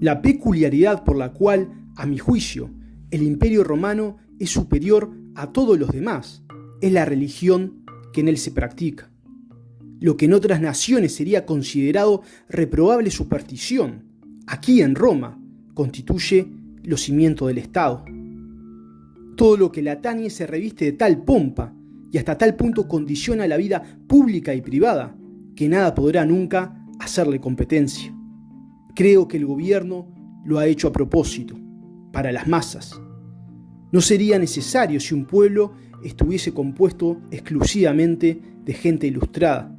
La peculiaridad por la cual, a mi juicio, el Imperio Romano es superior a todos los demás es la religión que en él se practica. Lo que en otras naciones sería considerado reprobable superstición, aquí en Roma constituye los cimientos del Estado. Todo lo que le atañe se reviste de tal pompa y hasta tal punto condiciona la vida pública y privada que nada podrá nunca hacerle competencia. Creo que el gobierno lo ha hecho a propósito, para las masas. No sería necesario si un pueblo estuviese compuesto exclusivamente de gente ilustrada.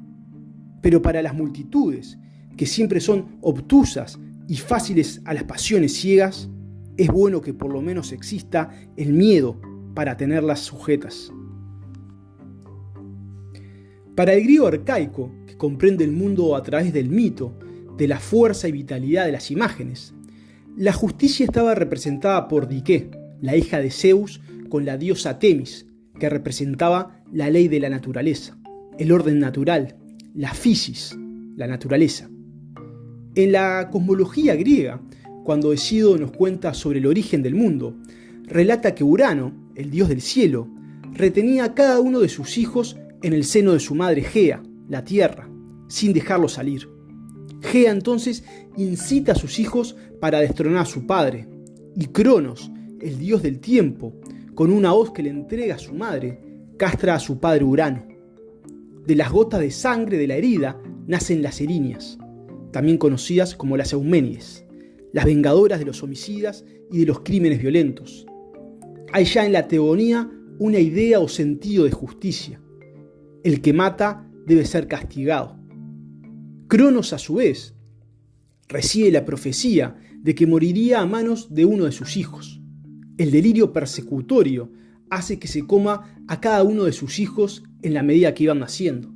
Pero para las multitudes, que siempre son obtusas y fáciles a las pasiones ciegas, es bueno que por lo menos exista el miedo para tenerlas sujetas. Para el griego arcaico, que comprende el mundo a través del mito, de la fuerza y vitalidad de las imágenes, la justicia estaba representada por Dike, la hija de Zeus, con la diosa Temis, que representaba la ley de la naturaleza, el orden natural, la physis, la naturaleza. En la cosmología griega, cuando Hesíodo nos cuenta sobre el origen del mundo, relata que Urano, el dios del cielo, retenía a cada uno de sus hijos en el seno de su madre Gea, la tierra, sin dejarlos salir. Gea entonces incita a sus hijos para destronar a su padre, y Cronos, el dios del tiempo, con una hoz que le entrega a su madre, castra a su padre Urano. De las gotas de sangre de la herida nacen las Erinias, también conocidas como las Euménides, las vengadoras de los homicidas y de los crímenes violentos. Hay ya en la teogonía una idea o sentido de justicia. El que mata debe ser castigado. Cronos, a su vez, recibe la profecía de que moriría a manos de uno de sus hijos. El delirio persecutorio hace que se coma a cada uno de sus hijos en la medida que iban naciendo.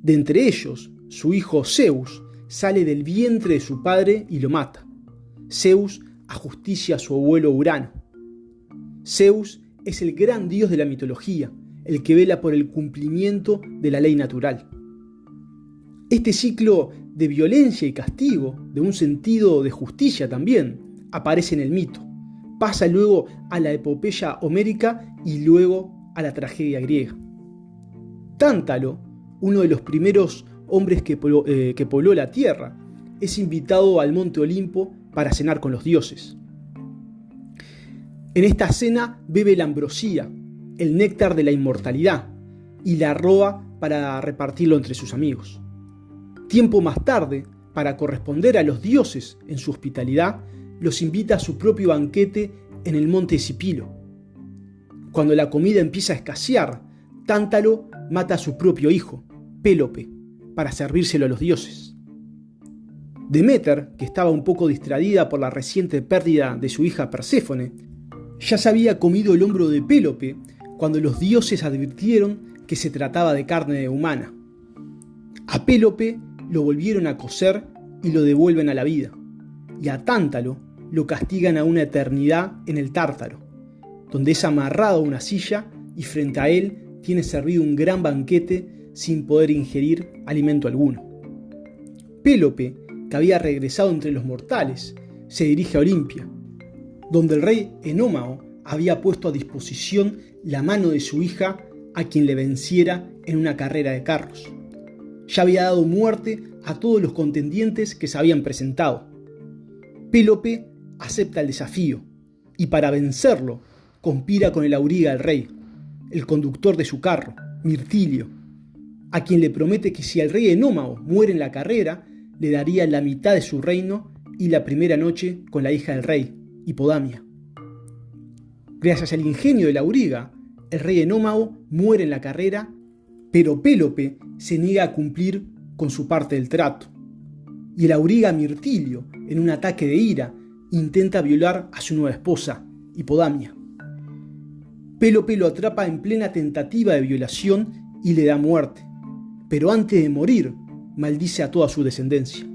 De entre ellos, su hijo Zeus sale del vientre de su padre y lo mata. Zeus ajusticia a su abuelo Urano. Zeus es el gran dios de la mitología, el que vela por el cumplimiento de la ley natural. Este ciclo de violencia y castigo, de un sentido de justicia también, aparece en el mito. Pasa luego a la epopeya homérica y luego a la tragedia griega. Tántalo, uno de los primeros hombres que pobló la tierra, es invitado al monte Olimpo para cenar con los dioses. En esta cena bebe la ambrosía, el néctar de la inmortalidad, y la roba para repartirlo entre sus amigos. Tiempo más tarde, para corresponder a los dioses en su hospitalidad, los invita a su propio banquete en el monte Escipilo. Cuando la comida empieza a escasear, Tántalo mata a su propio hijo, Pélope, para servírselo a los dioses. Deméter, que estaba un poco distraída por la reciente pérdida de su hija Perséfone, ya se había comido el hombro de Pélope cuando los dioses advirtieron que se trataba de carne humana. A Pélope lo volvieron a cocer y lo devuelven a la vida, y a Tántalo lo castigan a una eternidad en el Tártaro, donde es amarrado a una silla y frente a él tiene servido un gran banquete sin poder ingerir alimento alguno. Pélope, que había regresado entre los mortales, se dirige a Olimpia, donde el rey Enómao había puesto a disposición la mano de su hija a quien le venciera en una carrera de carros. Ya había dado muerte a todos los contendientes que se habían presentado. Pélope acepta el desafío y para vencerlo conspira con el auriga del rey, el conductor de su carro, Mirtilio, a quien le promete que si el rey Enómao muere en la carrera, le daría la mitad de su reino y la primera noche con la hija del rey, Hipodamia. Gracias al ingenio del auriga, el rey Enómao muere en la carrera, pero Pélope se niega a cumplir con su parte del trato. Y el auriga Mirtilio, en un ataque de ira, intenta violar a su nueva esposa, Hipodamia. Pélope lo atrapa en plena tentativa de violación y le da muerte, pero antes de morir, maldice a toda su descendencia.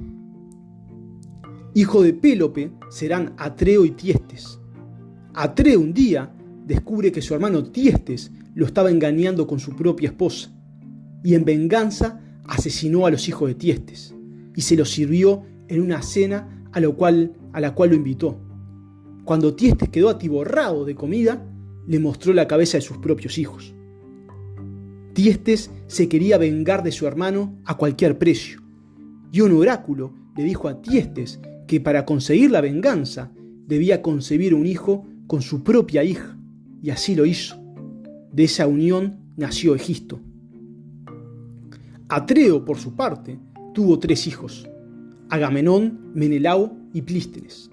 Hijo de Pélope serán Atreo y Tiestes. Atreo un día descubre que su hermano Tiestes lo estaba engañando con su propia esposa, y en venganza asesinó a los hijos de Tiestes, y se los sirvió en una cena a lo cual a la cual lo invitó. Cuando Tiestes quedó atiborrado de comida, le mostró la cabeza de sus propios hijos. Tiestes se quería vengar de su hermano a cualquier precio, y un oráculo le dijo a Tiestes que para conseguir la venganza debía concebir un hijo con su propia hija, y así lo hizo. De esa unión nació Egisto. Atreo, por su parte, tuvo 3 hijos: Agamenón, Menelao y Plístenes.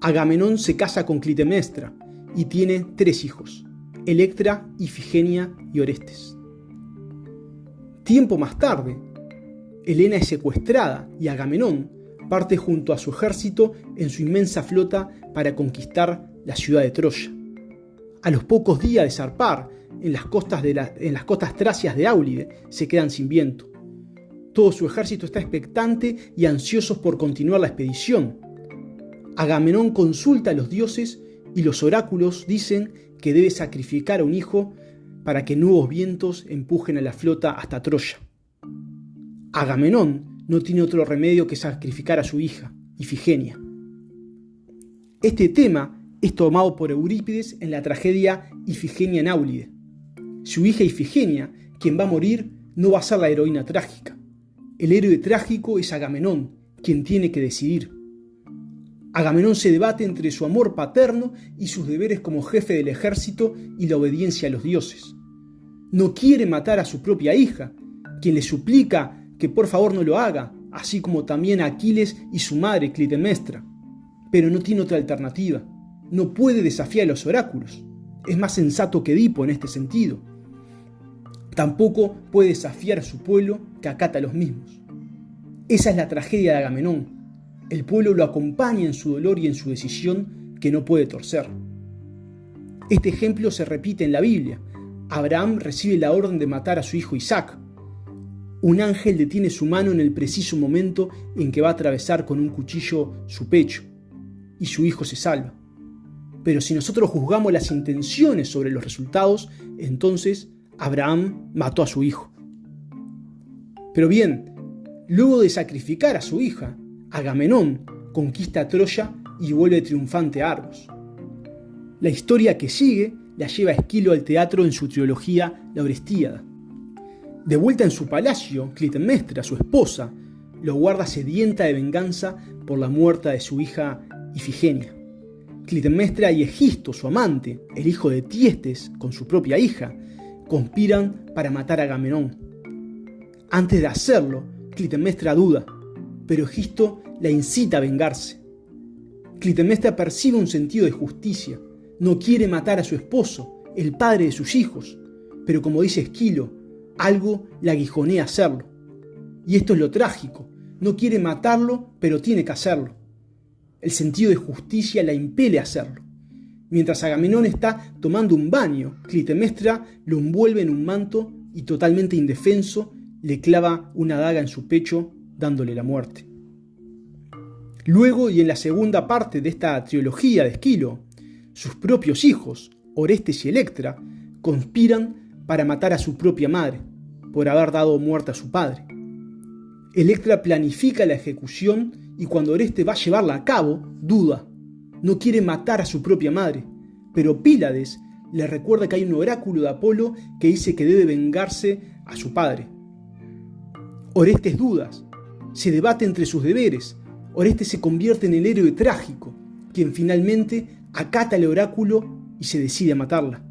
Agamenón se casa con Clitemnestra y tiene 3 hijos: Electra, Ifigenia y Orestes. Tiempo más tarde, Helena es secuestrada y Agamenón parte junto a su ejército en su inmensa flota para conquistar la ciudad de Troya. A los pocos días de zarpar, en las costas tracias de Áulide se quedan sin viento. Todo su ejército está expectante y ansiosos por continuar la expedición. Agamenón consulta a los dioses y los oráculos dicen que debe sacrificar a un hijo para que nuevos vientos empujen a la flota hasta Troya. Agamenón no tiene otro remedio que sacrificar a su hija, Ifigenia. Este tema es tomado por Eurípides en la tragedia Ifigenia en Áulide. Su hija Ifigenia, quien va a morir, no va a ser la heroína trágica. El héroe trágico es Agamenón, quien tiene que decidir. Agamenón se debate entre su amor paterno y sus deberes como jefe del ejército y la obediencia a los dioses. No quiere matar a su propia hija, quien le suplica que por favor no lo haga, así como también a Aquiles y su madre Clitemnestra. Pero no tiene otra alternativa. No puede desafiar a los oráculos. Es más sensato que Edipo en este sentido. Tampoco puede desafiar a su pueblo, que acata a los mismos. Esa es la tragedia de Agamenón. El pueblo lo acompaña en su dolor y en su decisión que no puede torcer. Este ejemplo se repite en la Biblia. Abraham recibe la orden de matar a su hijo Isaac. Un ángel detiene su mano en el preciso momento en que va a atravesar con un cuchillo su pecho, y su hijo se salva. Pero si nosotros juzgamos las intenciones sobre los resultados, entonces Abraham mató a su hijo. Pero bien, luego de sacrificar a su hija, Agamenón conquista Troya y vuelve triunfante a Argos. La historia que sigue la lleva Esquilo al teatro en su trilogía La Orestiada. De vuelta en su palacio, Clitemnestra, su esposa, lo guarda sedienta de venganza por la muerte de su hija Ifigenia. Clitemnestra y Egisto, su amante, el hijo de Tiestes con su propia hija, conspiran para matar a Agamenón. Antes de hacerlo, Clitemnestra duda, pero Egisto la incita a vengarse. Clitemnestra percibe un sentido de justicia, no quiere matar a su esposo, el padre de sus hijos, pero como dice Esquilo, algo la aguijonea a hacerlo. Y esto es lo trágico, no quiere matarlo, pero tiene que hacerlo. El sentido de justicia la impele a hacerlo. Mientras Agamenón está tomando un baño, Clitemnestra lo envuelve en un manto y, totalmente indefenso, le clava una daga en su pecho, dándole la muerte. Luego, y en la segunda parte de esta trilogía de Esquilo, sus propios hijos, Orestes y Electra, conspiran para matar a su propia madre, por haber dado muerte a su padre. Electra planifica la ejecución y cuando Orestes va a llevarla a cabo, duda. No quiere matar a su propia madre, pero Pílades le recuerda que hay un oráculo de Apolo que dice que debe vengarse a su padre. Orestes duda, se debate entre sus deberes. Orestes se convierte en el héroe trágico, quien finalmente acata el oráculo y se decide a matarla.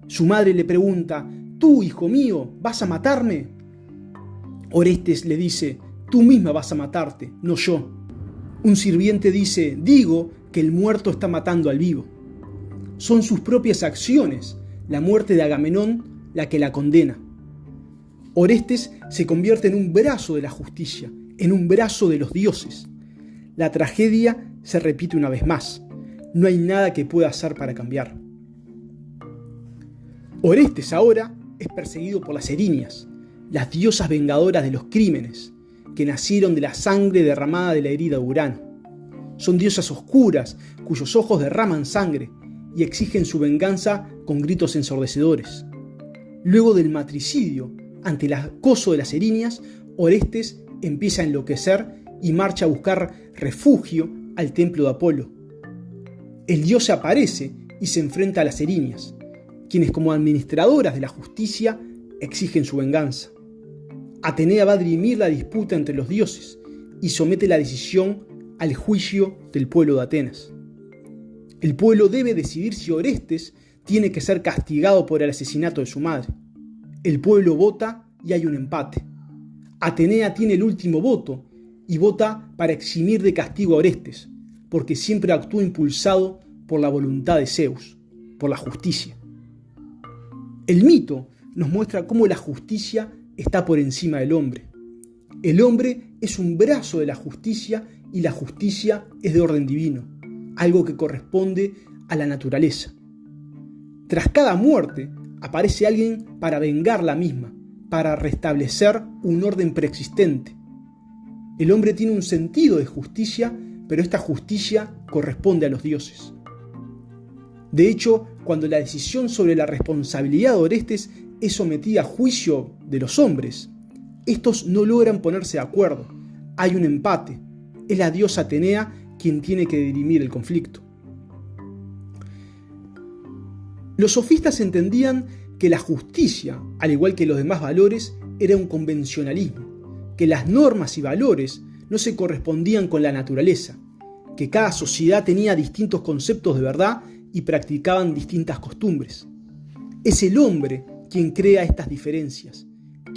Su madre le pregunta: «¿Tú, hijo mío, vas a matarme?». Orestes le dice: «Tú misma vas a matarte, no yo». Un sirviente dice: «Digo que el muerto está matando al vivo». Son sus propias acciones, la muerte de Agamenón, la que la condena. Orestes se convierte en un brazo de la justicia, en un brazo de los dioses. La tragedia se repite una vez más. No hay nada que pueda hacer para cambiar. Orestes ahora es perseguido por las Erinias, las diosas vengadoras de los crímenes, que nacieron de la sangre derramada de la herida de Urano. Son diosas oscuras, cuyos ojos derraman sangre y exigen su venganza con gritos ensordecedores. Luego del matricidio, ante el acoso de las Erinias, Orestes empieza a enloquecer y marcha a buscar refugio al templo de Apolo. El dios se aparece y se enfrenta a las erinias, quienes como administradoras de la justicia exigen su venganza. Atenea va a dirimir la disputa entre los dioses y somete la decisión al juicio del pueblo de Atenas. El pueblo debe decidir si Orestes tiene que ser castigado por el asesinato de su madre. El pueblo vota y hay un empate. Atenea tiene el último voto y vota para eximir de castigo a Orestes, porque siempre actuó impulsado por la voluntad de Zeus, por la justicia. El mito nos muestra cómo la justicia está por encima del hombre. El hombre es un brazo de la justicia y la justicia es de orden divino, algo que corresponde a la naturaleza. Tras cada muerte aparece alguien para vengar la misma, para restablecer un orden preexistente. El hombre tiene un sentido de justicia, pero esta justicia corresponde a los dioses. De hecho, cuando la decisión sobre la responsabilidad de Orestes es sometida a juicio de los hombres, estos no logran ponerse de acuerdo. Hay un empate. Es la diosa Atenea quien tiene que dirimir el conflicto. Los sofistas entendían que la justicia, al igual que los demás valores, era un convencionalismo, que las normas y valores no se correspondían con la naturaleza, que cada sociedad tenía distintos conceptos de verdad y practicaban distintas costumbres. Es el hombre quien crea estas diferencias,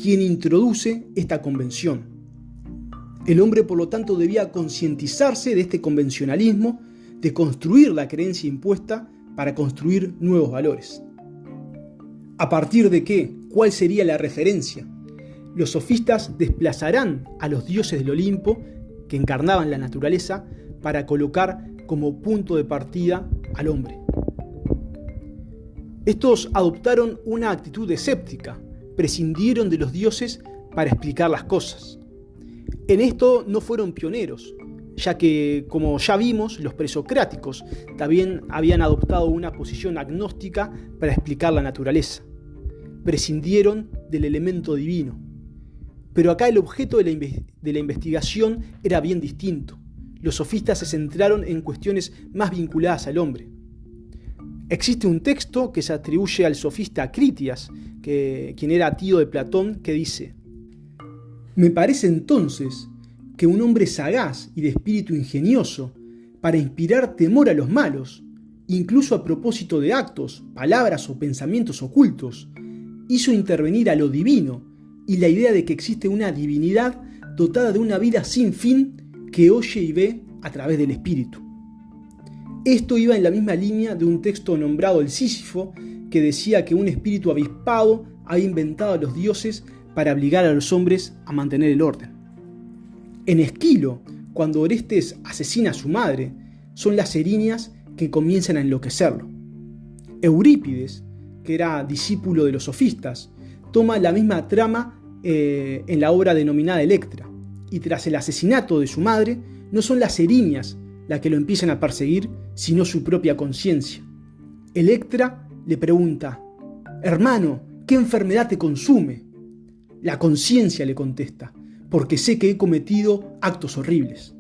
quien introduce esta convención. El hombre, por lo tanto, debía concientizarse de este convencionalismo, de construir la creencia impuesta para construir nuevos valores. ¿A partir de qué? ¿Cuál sería la referencia? Los sofistas desplazarán a los dioses del Olimpo, que encarnaban la naturaleza, para colocar como punto de partida al hombre. Estos adoptaron una actitud escéptica, prescindieron de los dioses para explicar las cosas. En esto no fueron pioneros, ya que, como ya vimos, los presocráticos también habían adoptado una posición agnóstica para explicar la naturaleza. Prescindieron del elemento divino. Pero acá el objeto de la investigación era bien distinto. Los sofistas se centraron en cuestiones más vinculadas al hombre. Existe un texto que se atribuye al sofista Critias, quien era tío de Platón, que dice: «Me parece entonces que un hombre sagaz y de espíritu ingenioso, para inspirar temor a los malos, incluso a propósito de actos, palabras o pensamientos ocultos, hizo intervenir a lo divino y la idea de que existe una divinidad dotada de una vida sin fin que oye y ve a través del espíritu». Esto iba en la misma línea de un texto nombrado el Sísifo, que decía que un espíritu avispado había inventado a los dioses para obligar a los hombres a mantener el orden. En Esquilo, cuando Orestes asesina a su madre, son las erinias que comienzan a enloquecerlo. Eurípides, que era discípulo de los sofistas, toma la misma trama en la obra denominada Electra, y tras el asesinato de su madre, no son las erinias las que lo empiezan a perseguir, sino su propia conciencia. Electra le pregunta: «Hermano, ¿qué enfermedad te consume?». La conciencia le contesta: «Porque sé que he cometido actos horribles».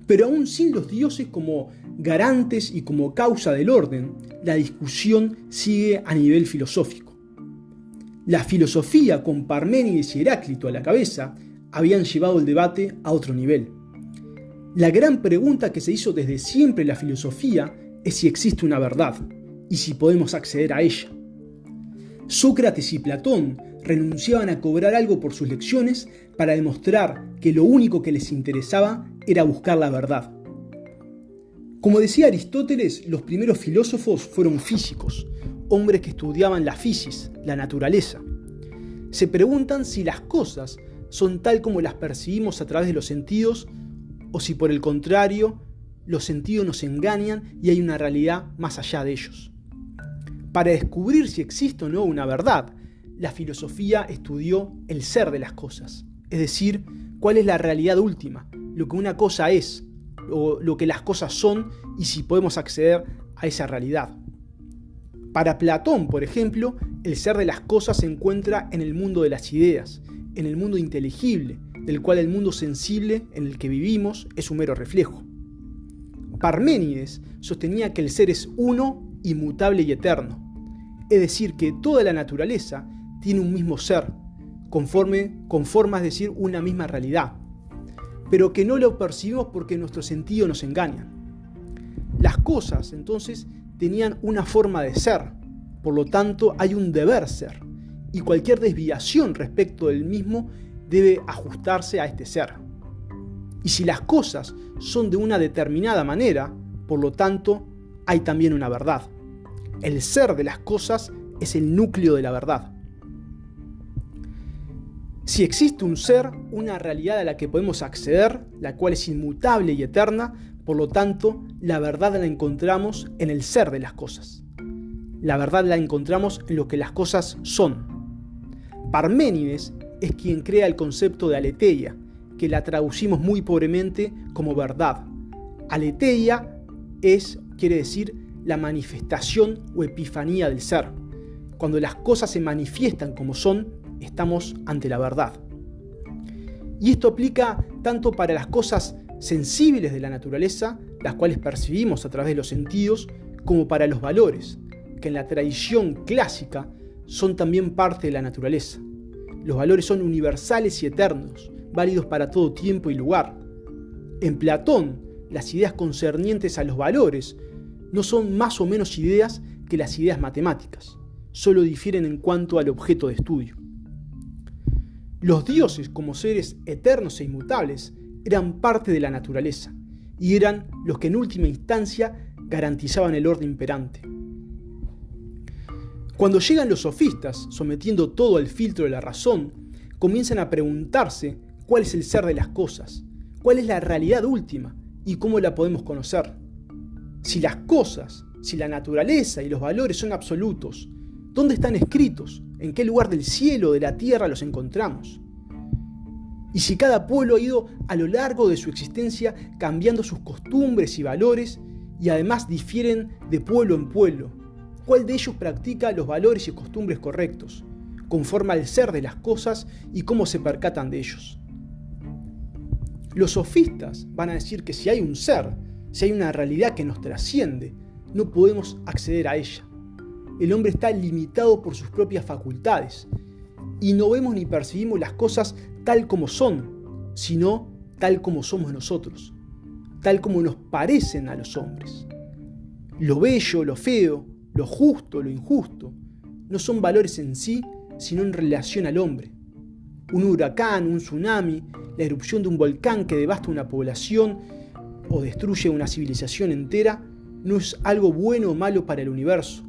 Pero aún sin los dioses como garantes y como causa del orden, la discusión sigue a nivel filosófico. La filosofía, con Parménides y Heráclito a la cabeza, habían llevado el debate a otro nivel. La gran pregunta que se hizo desde siempre en la filosofía es si existe una verdad y si podemos acceder a ella. Sócrates y Platón renunciaban a cobrar algo por sus lecciones para demostrar que lo único que les interesaba era buscar la verdad. Como decía Aristóteles, los primeros filósofos fueron físicos, hombres que estudiaban la physis, la naturaleza. Se preguntan si las cosas son tal como las percibimos a través de los sentidos, o si por el contrario, los sentidos nos engañan y hay una realidad más allá de ellos. Para descubrir si existe o no una verdad, la filosofía estudió el ser de las cosas, es decir, cuál es la realidad última, lo que una cosa es, o lo que las cosas son y si podemos acceder a esa realidad. Para Platón, por ejemplo, el ser de las cosas se encuentra en el mundo de las ideas, en el mundo inteligible, del cual el mundo sensible en el que vivimos es un mero reflejo. Parménides sostenía que el ser es uno, inmutable y eterno, es decir, que toda la naturaleza tiene un mismo ser, con forma, es decir, una misma realidad, pero que no lo percibimos porque nuestros sentidos nos engañan. Las cosas, entonces, tenían una forma de ser, por lo tanto hay un deber ser, y cualquier desviación respecto del mismo debe ajustarse a este ser. Y si las cosas son de una determinada manera, por lo tanto, hay también una verdad. El ser de las cosas es el núcleo de la verdad. Si existe un ser, una realidad a la que podemos acceder, la cual es inmutable y eterna, por lo tanto, la verdad la encontramos en el ser de las cosas. La verdad la encontramos en lo que las cosas son. Parménides es quien crea el concepto de aletheia, que la traducimos muy pobremente como verdad. Aletheia quiere decir la manifestación o epifanía del ser. Cuando las cosas se manifiestan como son, estamos ante la verdad. Y esto aplica tanto para las cosas sensibles de la naturaleza, las cuales percibimos a través de los sentidos, como para los valores, que en la tradición clásica son también parte de la naturaleza. Los valores son universales y eternos, válidos para todo tiempo y lugar. En Platón, las ideas concernientes a los valores no son más o menos ideas que las ideas matemáticas, solo difieren en cuanto al objeto de estudio. Los dioses, como seres eternos e inmutables, eran parte de la naturaleza y eran los que en última instancia garantizaban el orden imperante. Cuando llegan los sofistas, sometiendo todo al filtro de la razón, comienzan a preguntarse cuál es el ser de las cosas, cuál es la realidad última y cómo la podemos conocer. Si las cosas, si la naturaleza y los valores son absolutos, ¿dónde están escritos? ¿En qué lugar del cielo o de la tierra los encontramos? Y si cada pueblo ha ido a lo largo de su existencia cambiando sus costumbres y valores y además difieren de pueblo en pueblo, ¿cuál de ellos practica los valores y costumbres correctos, conforme al ser de las cosas y cómo se percatan de ellos? Los sofistas van a decir que si hay un ser, si hay una realidad que nos trasciende, no podemos acceder a ella. El hombre está limitado por sus propias facultades y no vemos ni percibimos las cosas tal como son, sino tal como somos nosotros, tal como nos parecen a los hombres. Lo bello, lo feo, lo justo, lo injusto, no son valores en sí, sino en relación al hombre. Un huracán, un tsunami, la erupción de un volcán que devasta una población o destruye una civilización entera, no es algo bueno o malo para el universo,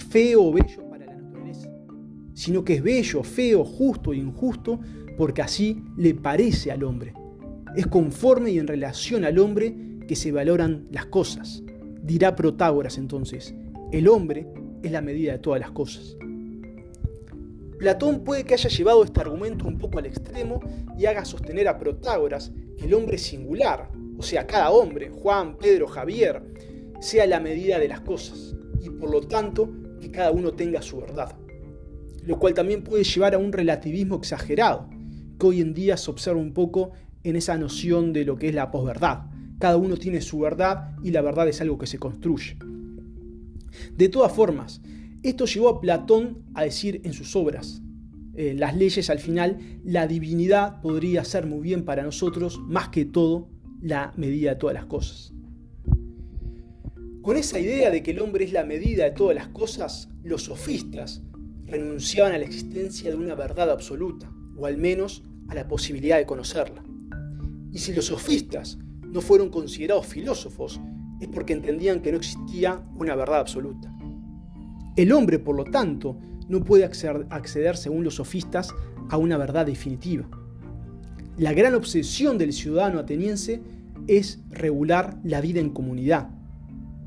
feo o bello para la naturaleza, sino que es bello, feo, justo e injusto porque así le parece al hombre. Es conforme y en relación al hombre que se valoran las cosas. Dirá Protágoras entonces, el hombre es la medida de todas las cosas. Platón puede que haya llevado este argumento un poco al extremo y haga sostener a Protágoras que el hombre es singular, o sea, cada hombre, Juan, Pedro, Javier, sea la medida de las cosas y por lo tanto que cada uno tenga su verdad. Lo cual también puede llevar a un relativismo exagerado, que hoy en día se observa un poco en esa noción de lo que es la posverdad. Cada uno tiene su verdad y la verdad es algo que se construye. De todas formas, esto llevó a Platón a decir en sus obras, las leyes al final, la divinidad podría ser muy bien para nosotros, más que todo, la medida de todas las cosas. Con esa idea de que el hombre es la medida de todas las cosas, los sofistas renunciaban a la existencia de una verdad absoluta, o al menos a la posibilidad de conocerla. Y si los sofistas no fueron considerados filósofos, es porque entendían que no existía una verdad absoluta. El hombre, por lo tanto, no puede acceder, según los sofistas, a una verdad definitiva. La gran obsesión del ciudadano ateniense es regular la vida en comunidad.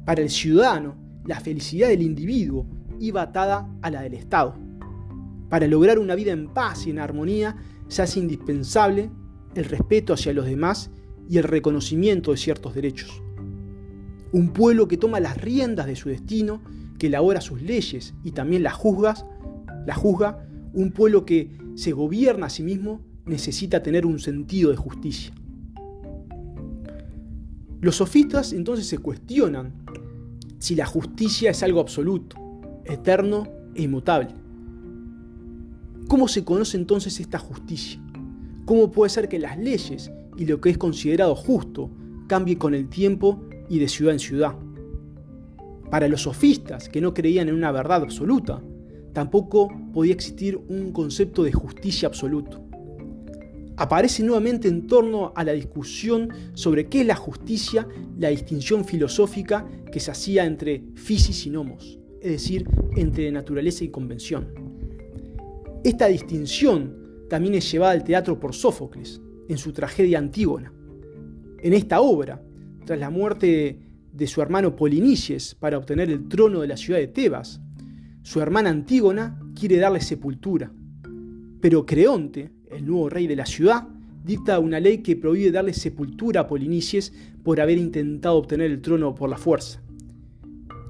Para el ciudadano, la felicidad del individuo iba atada a la del Estado. Para lograr una vida en paz y en armonía, se hace indispensable el respeto hacia los demás y el reconocimiento de ciertos derechos. Un pueblo que toma las riendas de su destino, que elabora sus leyes y también las juzga, un pueblo que se gobierna a sí mismo, necesita tener un sentido de justicia. Los sofistas entonces se cuestionan si la justicia es algo absoluto, eterno e inmutable. ¿Cómo se conoce entonces esta justicia? ¿Cómo puede ser que las leyes y lo que es considerado justo cambie con el tiempo y de ciudad en ciudad? Para los sofistas, que no creían en una verdad absoluta, tampoco podía existir un concepto de justicia absoluto. Aparece nuevamente en torno a la discusión sobre qué es la justicia, la distinción filosófica que se hacía entre physis y nomos, es decir, entre naturaleza y convención. Esta distinción también es llevada al teatro por Sófocles, en su tragedia Antígona. En esta obra, tras la muerte de su hermano Polinices para obtener el trono de la ciudad de Tebas, su hermana Antígona quiere darle sepultura, pero Creonte, el nuevo rey de la ciudad, dicta una ley que prohíbe darle sepultura a Polinices por haber intentado obtener el trono por la fuerza,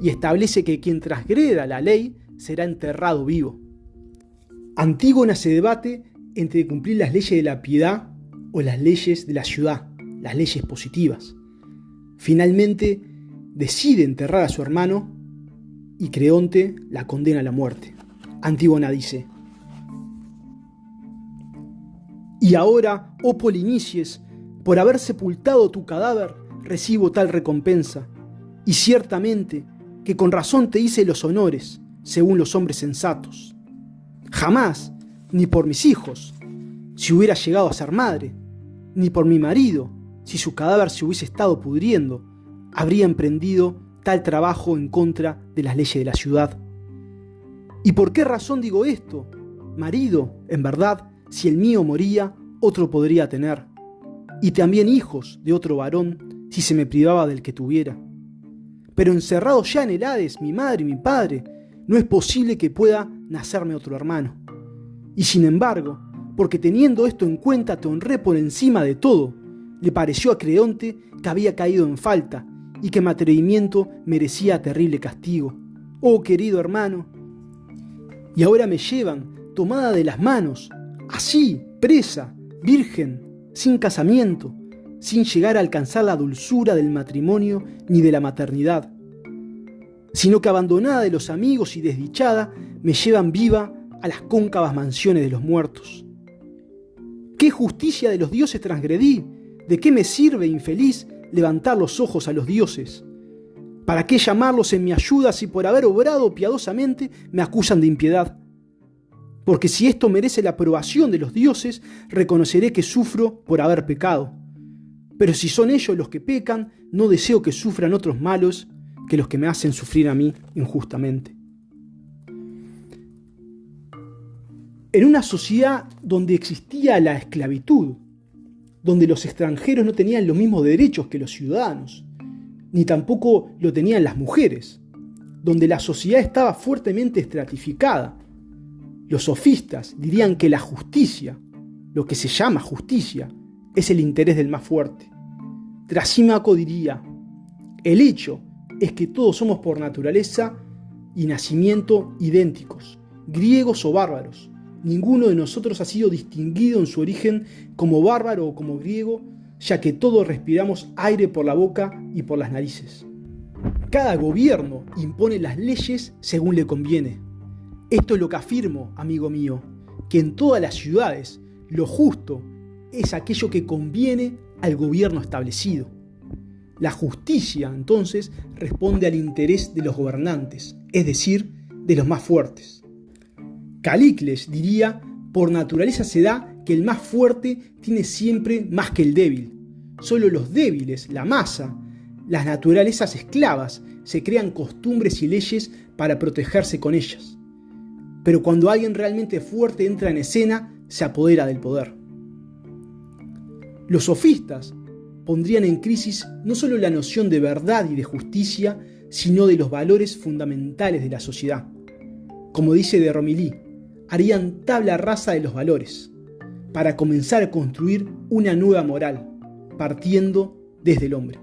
y establece que quien transgreda la ley será enterrado vivo. Antígona se debate entre cumplir las leyes de la piedad o las leyes de la ciudad, las leyes positivas. Finalmente decide enterrar a su hermano y Creonte la condena a la muerte. Antígona dice: «Y ahora, oh Polinices, por haber sepultado tu cadáver, recibo tal recompensa, y ciertamente que con razón te hice los honores, según los hombres sensatos. Jamás, ni por mis hijos, si hubiera llegado a ser madre, ni por mi marido, si su cadáver se hubiese estado pudriendo, habría emprendido tal trabajo en contra de las leyes de la ciudad. ¿Y por qué razón digo esto? Marido, en verdad, si el mío moría, otro podría tener, y también hijos de otro varón, si se me privaba del que tuviera. Pero encerrados ya en el Hades, mi madre y mi padre, no es posible que pueda nacerme otro hermano. Y sin embargo, porque teniendo esto en cuenta te honré por encima de todo, le pareció a Creonte que había caído en falta y que mi atrevimiento merecía terrible castigo. Oh querido hermano, y ahora me llevan, tomada de las manos, así, presa, virgen, sin casamiento, sin llegar a alcanzar la dulzura del matrimonio ni de la maternidad, sino que abandonada de los amigos y desdichada, me llevan viva a las cóncavas mansiones de los muertos. ¿Qué justicia de los dioses transgredí? ¿De qué me sirve, infeliz, levantar los ojos a los dioses? ¿Para qué llamarlos en mi ayuda si por haber obrado piadosamente me acusan de impiedad? Porque si esto merece la aprobación de los dioses, reconoceré que sufro por haber pecado. Pero si son ellos los que pecan, no deseo que sufran otros malos que los que me hacen sufrir a mí injustamente. En una sociedad donde existía la esclavitud, donde los extranjeros no tenían los mismos derechos que los ciudadanos, ni tampoco lo tenían las mujeres, donde la sociedad estaba fuertemente estratificada, los sofistas dirían que la justicia, lo que se llama justicia, es el interés del más fuerte. Trasímaco diría: el hecho es que todos somos por naturaleza y nacimiento idénticos, griegos o bárbaros. Ninguno de nosotros ha sido distinguido en su origen como bárbaro o como griego, ya que todos respiramos aire por la boca y por las narices. Cada gobierno impone las leyes según le conviene. Esto es lo que afirmo, amigo mío, que en todas las ciudades lo justo es aquello que conviene al gobierno establecido. La justicia, entonces, responde al interés de los gobernantes, es decir, de los más fuertes. Calicles diría: por naturaleza se da que el más fuerte tiene siempre más que el débil. Solo los débiles, la masa, las naturalezas esclavas, se crean costumbres y leyes para protegerse con ellas. Pero cuando alguien realmente fuerte entra en escena, se apodera del poder. Los sofistas pondrían en crisis no solo la noción de verdad y de justicia, sino de los valores fundamentales de la sociedad. Como dice de Romilly, harían tabla rasa de los valores, para comenzar a construir una nueva moral, partiendo desde el hombre.